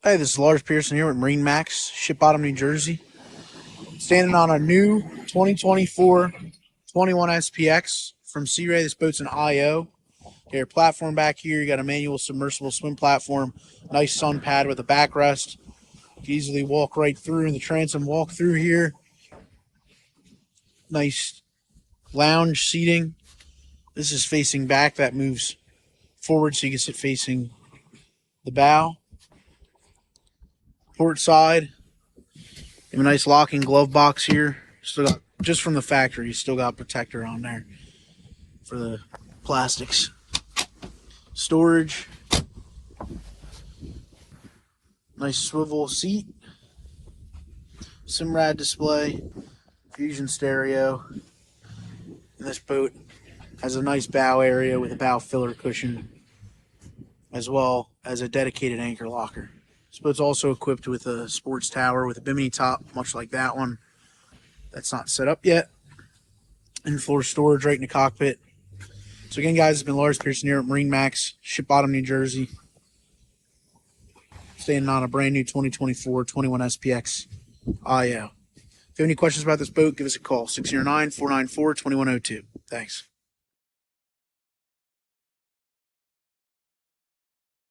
Hey, this is Lars Pearson here with MarineMax Ship Bottom, New Jersey. Standing on a new 2024 21 SPX from Sea Ray. This boat's an IO. Your platform back here, you got a manual submersible swim platform, nice sun pad with a backrest. You can easily walk right through the transom, walk through here. Nice lounge seating. This is facing back, that moves forward so you can sit facing the bow. Port side, you have a nice locking glove box here. Still got, just from the factory, still got protector on there for the plastics. Storage. Nice swivel seat. Simrad display. Fusion stereo. And this boat has a nice bow area with a bow filler cushion, as well as a dedicated anchor locker. This boat's also equipped with a sports tower with a bimini top, much like that one. That's not set up yet. In-floor storage right in the cockpit. So again, guys, it's been Lars Pearson here at MarineMax Ship Bottom, New Jersey. Standing on a brand new 2024 21 SPX IO. If you have any questions about this boat, give us a call, 609-494-2102. Thanks.